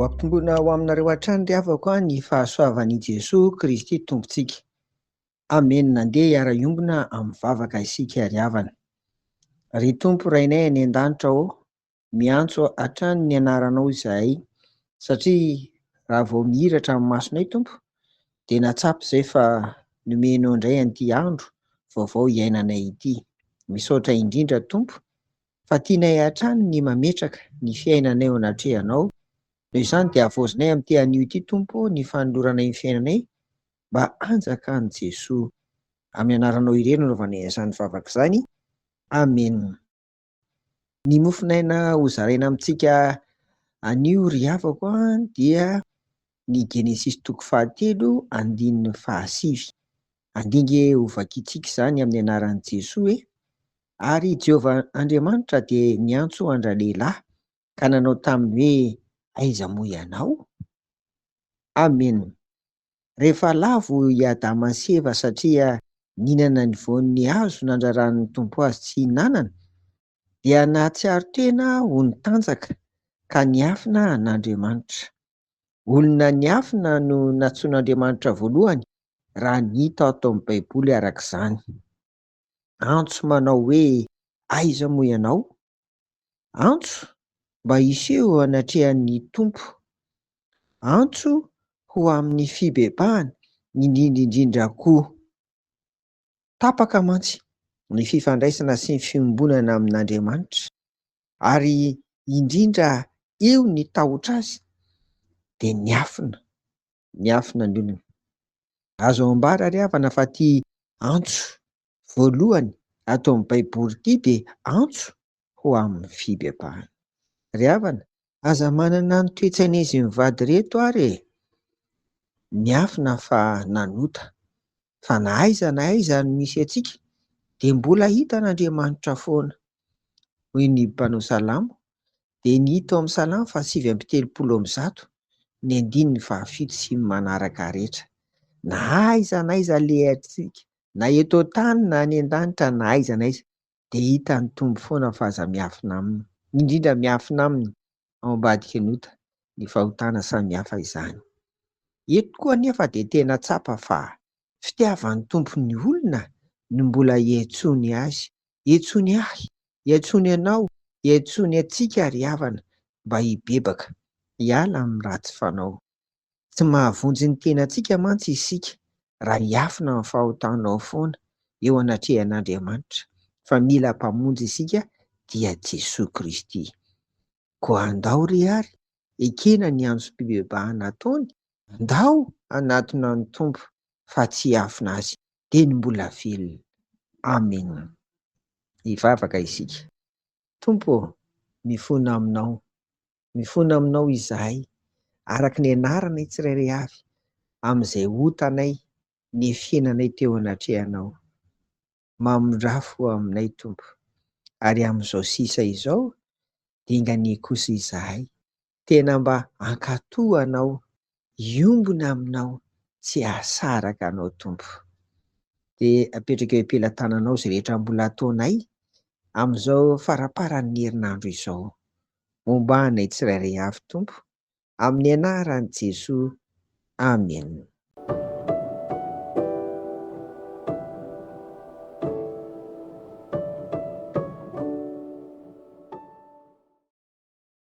Ampitomboina ho aminareo hatrany ry havako ny fahasoavan'i Jesosy Kristy Tompontsika. Amen. Nandeha hiara-iombona amin'ny vavaka isika ry havana. Ry Tompo rainay any an-danitra miantso hatrany ny anaranao izahay, satria raha vao mihiratra amin'ny masonay Tompo dia natsapa izay fa nomenao indray an'ity andro vaovao iainanay ity. Misaotra indrindra Tompo fa tianay hatrany ny mametraka ny fiainanay ao anatrehanao. Noho izany dia avozinay amin'ity anio ity Tompo ny fanoloranay ny fiainanay mba hanjaka an'i Jesosy. Amin'ny anaranao ireny anaovanay izany vavaka izany. Amen. Ny mofinaina hozaraina amintsika anio ry havako dia ny Genesis 3:1-9. Andinge ho vakiantsika izany amin'ny anaran'i Jesosy ary Jehovah Andriamanitra dia niantso andra-lehilahy ka nanao taminy hoe aiza moa ianao? Amen. Rehefa lavo i Adama sy Eva satria nihinana ny voan'ny hazo nandraran'ny Tompo azy tsy hinanana, dia nahatsiaro tena ho nitanjaka ka niafina an'Andriamanitra. Olona niafina no natsoin'Andriamanitra voalohany raha ny hita ato amin'ny Baiboly arak'izany. Antso manao hoe aiza moa ianao? Antso mba hiseho anatrehan'ny Tompo. Antso ho amin'ny fibebahana, indrindra koa tapaka mantsy ny fifandraisana sy ny fiombonana amin'Andriamanitra, ary indrindra eo ny tahotra azy dia niafina ny olona. Azo ambara ry havana fa ity antso voalohany ato amin'ny Baiboly ity dia antso ho amin'ny fibebahana. Ry havana, aza manana ny toe-tsain'izy mivady reto ary e. Niafina fa nanota, fa na aiza no misy antsika dia mbola hita n'Andriamanitra foana. Hoy ny mpanao salamo, dia ny hita ao amin'ny salamo 8:30, ny 5:7 sy ny manaraka rehetra. Na aiza lay antsika, na eto an-tany na any an-danitra, na aiza dia hitan'ny Tompo foana fa aza miafina aminy, indrindra miafina aminy ao ambadiky ny ota, ny fahotana samihafa izany. Eto koa anefa dia tena tsapa fa fitiavan'ny Tompo ny olona no mbola hiantsony azy, hiantsony ahy, hiantsony anao, hiantsony antsika ry havana mba hibebaka hiala amin'ny ratsy fanao. Tsy mahavonjy ny tenantsika mantsy isika raha hiafina amin'ny fahotanao foana eo anatrehan'Andriamanitra, fa mila mpamonjy isika dia Jesosy Kristy. Koa andao ry ary, ekena ny antsom-pibebahana ataony, andao anatona ny Tompo fa tsy hiafina azy dia ny mbola velona. Amen. Hivavaka isika. Tompo, mifono aminao izahay araka ny anarana tsirairay avy amin'izay hotanay ny fiainanay teo anatrehanao. Mamondrafo aminay Tompo, ary amin'izao sisa izao dingane kosa izahay tena mba hankatohanao, hiombona aminao, tsy hahasaraka anao Tompo. Dia apetraka eo am-pelantananao izay rehetra mbola ataonay amin'izao faraparan'ny herinandro izao. Mombanay tsirairay avy Tompo, amin'ny anaran'i Jesosy. Amen.